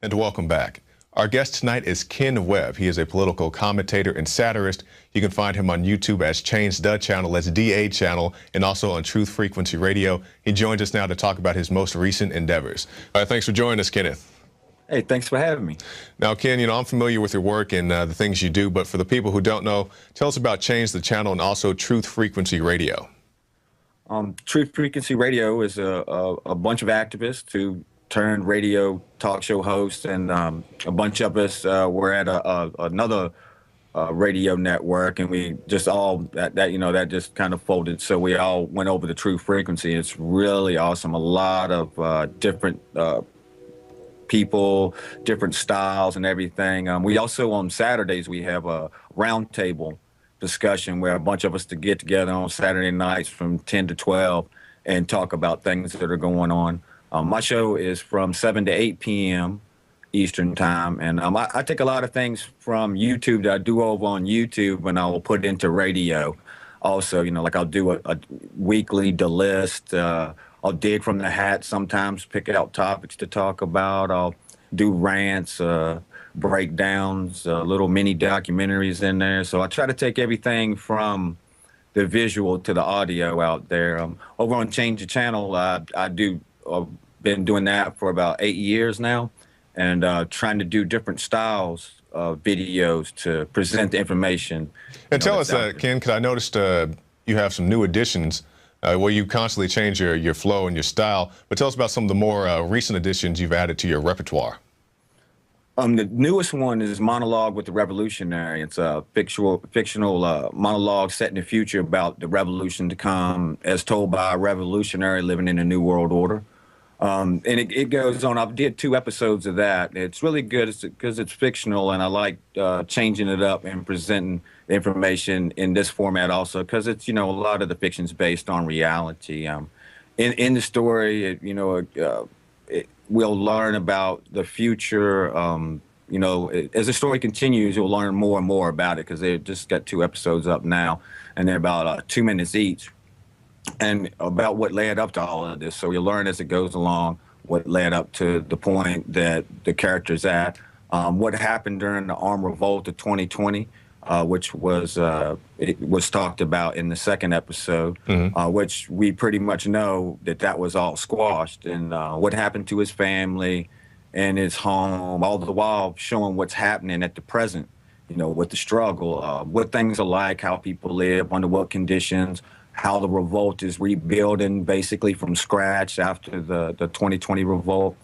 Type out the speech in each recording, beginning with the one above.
And welcome back. Our guest tonight is Ken Webb. He is a political commentator and satirist. You can find him on YouTube as Change the Channel, that's DA Channel, and also on Truth Frequency Radio. He joins us now to talk about his most recent endeavors. All right, thanks for joining us, Kenneth. Hey, thanks for having me. Now, Ken, I'm familiar with your work and the things you do, but for the people who don't know, tell us about Change the Channel and also Truth Frequency Radio. Truth Frequency Radio is a bunch of activists who turned radio talk show hosts, and a bunch of us were at another radio network, and we just all that just kind of folded. So we all went over to Truth Frequency. It's really awesome. A lot of different people, different styles, and everything. We also on Saturdays we have a roundtable discussion where a bunch of us to get together on Saturday nights from 10 to 12 and talk about things that are going on. My show is from 7 to 8 p.m. Eastern time, and I take a lot of things from YouTube that I do over on YouTube, and I will put it into radio. Also, like I'll do a weekly The List. I'll dig from the hat sometimes, pick out topics to talk about. I'll do rants, breakdowns, little mini documentaries in there. So I try to take everything from the visual to the audio out there. Over on Change the Channel, I've been doing that for about 8 years now, and trying to do different styles of videos to present the information. And tell us, Ken, because I noticed you have some new additions where you constantly change your flow and your style, but tell us about some of the more recent additions you've added to your repertoire. The newest one is Monologue with the Revolutionary. It's a fictional monologue set in the future about the revolution to come as told by a revolutionary living in a new world order. And it goes on. I did 2 episodes of that. It's really good because it's fictional, and I like changing it up and presenting information in this format also, because it's, a lot of the fiction's based on reality. In the story, we'll learn about the future. As the story continues, you'll learn more and more about it, because they just got 2 episodes up now, and they're about 2 minutes each, and about what led up to all of this. So you'll learn as it goes along what led up to the point that the character's at, what happened during the armed revolt of 2020, which was it was talked about in the 2nd episode, which we pretty much know that was all squashed, and what happened to his family and his home, all the while showing what's happening at the present, with the struggle, what things are like, how people live, under what conditions, how the revolt is rebuilding basically from scratch after the 2020 revolt,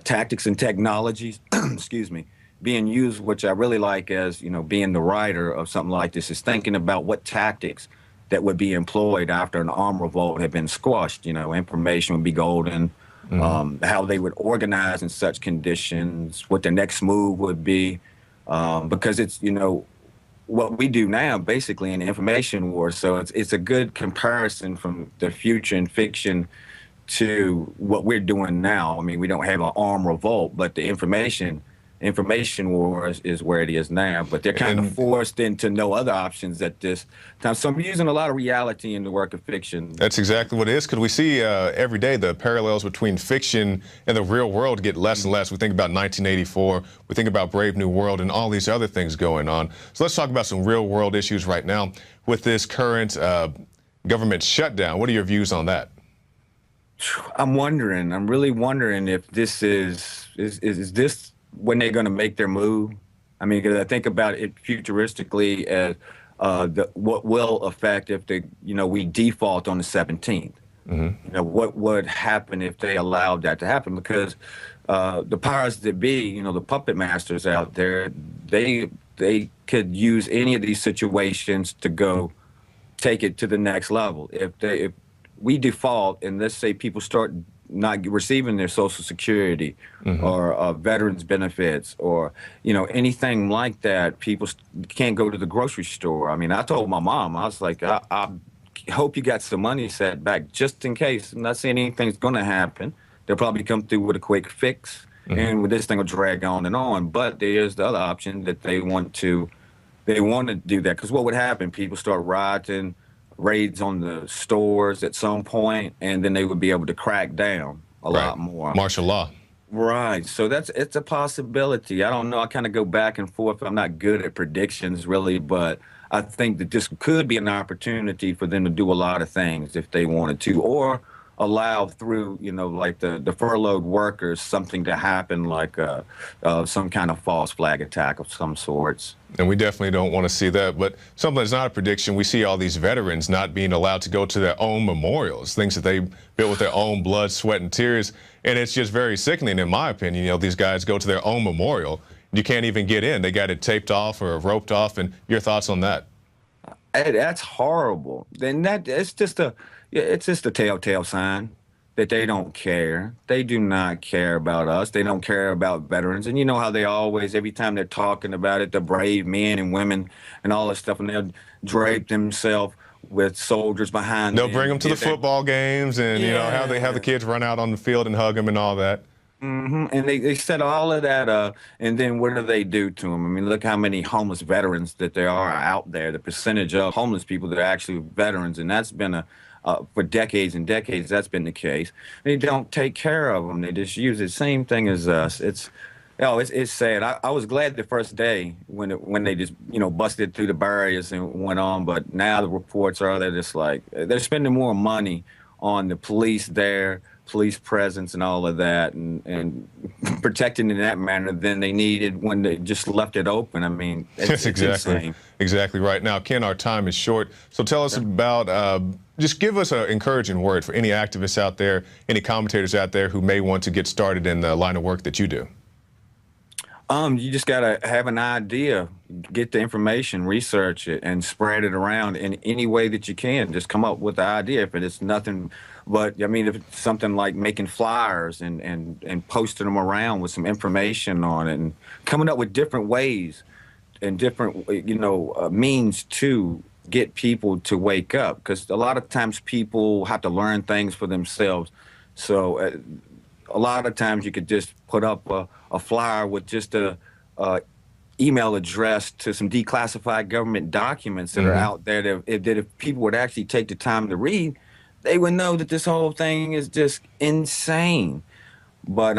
tactics and technologies, excuse me, being used, which I really like as, being the writer of something like this, is thinking about what tactics that would be employed after an armed revolt had been squashed. Information would be golden, how they would organize in such conditions, what the next move would be, because it's, what we do now basically in the information war. So it's a good comparison from the future in fiction to what we're doing now. I mean, we don't have an armed revolt, but the information war is where it is now, but they're kind of forced into no other options at this time. So I'm using a lot of reality in the work of fiction. That's exactly what it is, because we see every day the parallels between fiction and the real world get less and less. We think about 1984, we think about Brave New World and all these other things going on. So let's talk about some real world issues right now with this current government shutdown. What are your views on that? I'm really wondering if this is this when they're going to make their move. I mean, because I think about it futuristically as what will affect if we default on the 17th. What would happen if they allowed that to happen? Because the powers that be, the puppet masters out there, they could use any of these situations to go take it to the next level. If we default, and let's say people start not receiving their Social Security or veterans benefits or anything like that, people can't go to the grocery store. I mean, I told my mom, I was like, I hope you got some money set back just in case. I'm not saying anything's going to happen. They'll probably come through with a quick fix, and this thing will drag on and on. But there's the other option that they want to do that, because what would happen? People start rioting, raids on the stores at some point, and then they would be able to crack down a lot more. Martial law. Right. So it's a possibility. I don't know. I kind of go back and forth. I'm not good at predictions really, but I think that this could be an opportunity for them to do a lot of things if they wanted to, or allow through, like the furloughed workers, something to happen like some kind of false flag attack of some sorts. And we definitely don't want to see that. But something that's not a prediction, we see all these veterans not being allowed to go to their own memorials, things that they built with their own blood, sweat, and tears. And it's just very sickening, in my opinion. These guys go to their own memorial. You can't even get in. They got it taped off or roped off. And your thoughts on that? Hey, that's horrible. Then it's just a telltale sign that they don't care. They do not care about us. They don't care about veterans. And you know how they always, every time they're talking about it, the brave men and women and all that stuff, and they'll drape themselves with soldiers behind them. They'll bring them to the football games and, have the kids run out on the field and hug them and all that. And they set all of that up, and then what do they do to them? I mean, look how many homeless veterans that there are out there. The percentage of homeless people that are actually veterans, and that's been for decades and decades, that's been the case. They don't take care of them. They just use the same thing as us. It's sad. I was glad the first day when they just busted through the barriers and went on, but now the reports are that it's like they're spending more money on the police there, police presence and all of that, and protecting in that manner than they needed when they just left it open. I mean, it's exactly right. Now, Ken, our time is short, so tell us about, just give us an encouraging word for any activists out there, any commentators out there who may want to get started in the line of work that you do. You just gotta have an idea, get the information, research it, and spread it around in any way that you can. Just come up with the idea. If it's nothing but, I mean, if it's something like making flyers and posting them around with some information on it, and coming up with different ways and different, means to get people to wake up. Because a lot of times people have to learn things for themselves. So a lot of times you could just put up a flyer with just a email address to some declassified government documents that are out there that if people would actually take the time to read, they would know that this whole thing is just insane. But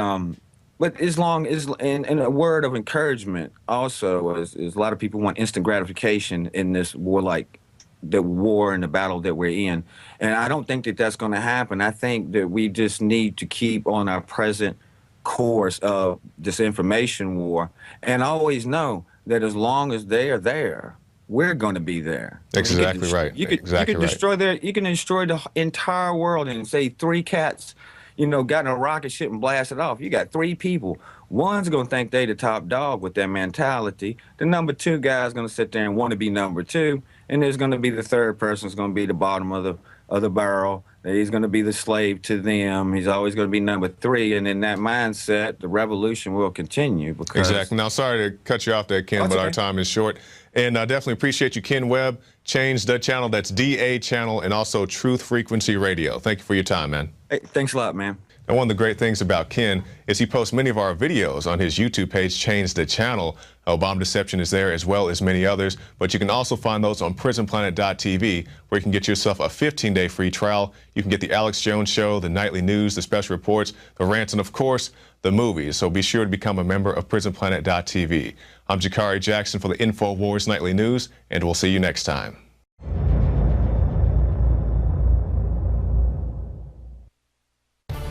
as long as, and a word of encouragement also is a lot of people want instant gratification in this war, like the war and the battle that we're in. And I don't think that that's going to happen. I think that we just need to keep on our present course of this information war and always know that as long as they are there, we're going to be there. Exactly right. You can destroy the entire world and say 3 cats, got in a rocket ship and blast it off. You got 3 people. One's going to think they the top dog with their mentality. The number 2 guy's going to sit there and want to be number 2. And there's going to be the third person's going to be the bottom of the barrel. He's going to be the slave to them. He's always going to be number 3. And in that mindset, the revolution will continue. Exactly. Now, sorry to cut you off there, Ken, but our time is short. And I definitely appreciate you, Ken Webb. Change the channel. That's DA channel, and also Truth Frequency Radio. Thank you for your time, man. Hey, thanks a lot, man. And one of the great things about Ken is he posts many of our videos on his YouTube page, Change the Channel. Bomb Deception is there as well as many others. But you can also find those on prisonplanet.tv, where you can get yourself a 15-day free trial. You can get the Alex Jones Show, the nightly news, the special reports, the rants, and of course, the movies. So be sure to become a member of prisonplanet.tv. I'm Jakari Jackson for the InfoWars Nightly News, and we'll see you next time.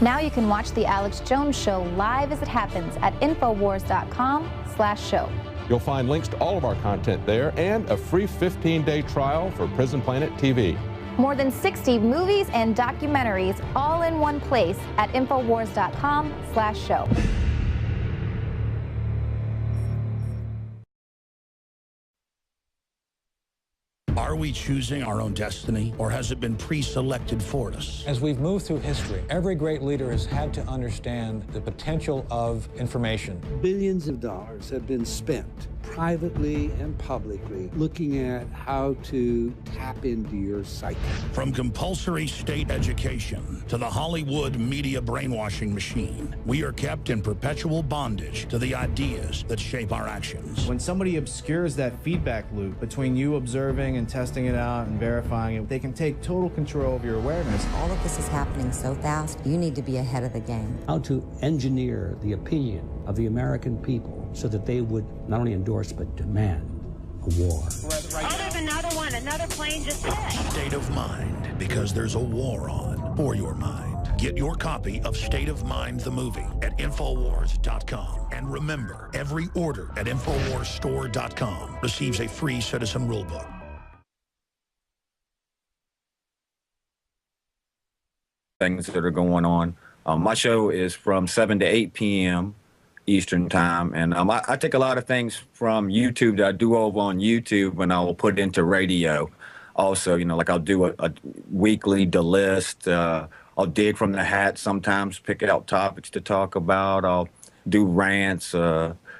Now you can watch The Alex Jones Show live as it happens at Infowars.com/show. You'll find links to all of our content there and a free 15-day trial for Prison Planet TV. More than 60 movies and documentaries all in one place at Infowars.com/show. Are we choosing our own destiny, or has it been pre-selected for us? As we've moved through history, every great leader has had to understand the potential of information. Billions of dollars have been spent, privately and publicly, looking at how to tap into your psyche. From compulsory state education to the Hollywood media brainwashing machine, we are kept in perpetual bondage to the ideas that shape our actions. When somebody obscures that feedback loop between you observing and and testing it out and verifying it. They can take total control of your awareness. All of this is happening so fast, you need to be ahead of the game. How to engineer the opinion of the American people so that they would not only endorse but demand a war. Oh, there's another one. Another plane just hit. State of Mind, because there's a war on for your mind. Get your copy of State of Mind, the movie, at Infowars.com. And remember, every order at InfoWarsStore.com receives a free citizen rulebook. Things that are going on. My show is from 7 to 8 p.m. Eastern time, and I take a lot of things from YouTube that I do over on YouTube, and I will put it into radio. Also, you know, like I'll do a weekly list. I'll dig from the hat sometimes, pick out topics to talk about. I'll do rants,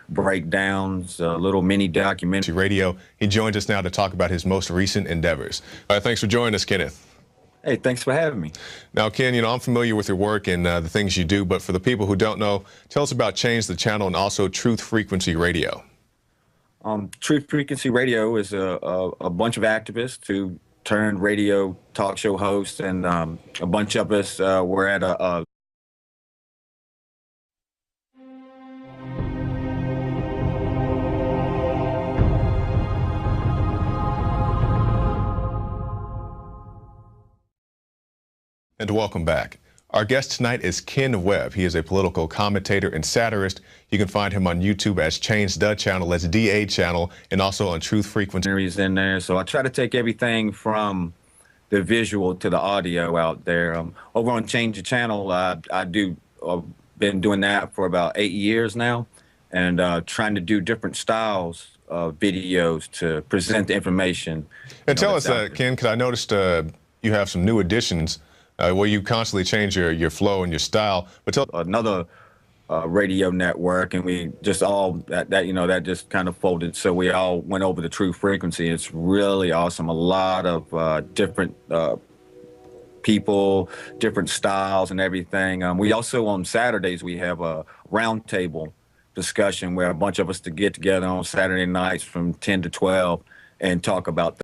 breakdowns, little mini documentary. Radio. He joins us now to talk about his most recent endeavors. All right, thanks for joining us, Kenneth. Hey, thanks for having me. Now, Ken, you know, I'm familiar with your work and the things you do, but for the people who don't know, tell us about Change the Channel and also Truth Frequency Radio. Truth Frequency Radio is a bunch of activists who turned radio talk show hosts, and a bunch of us were at a And welcome back. Our guest tonight is Ken Webb. He is a political commentator and satirist. You can find him on YouTube as Change the Channel, that's DA Channel, and also on Truth Frequency. In there, so I try to take everything from the visual to the audio out there. Over on Change the Channel, I do been doing that for about 8 years now, and trying to do different styles of videos to present the information. And tell us, Ken, because I noticed you have some new additions. Where you constantly change your flow and your style, but tell another radio network, and we just all that just kind of folded. So we all went over the True Frequency. It's really awesome. A lot of different people, different styles, and everything. We also on Saturdays we have a roundtable discussion where a bunch of us to get together on Saturday nights from 10 to 12 and talk about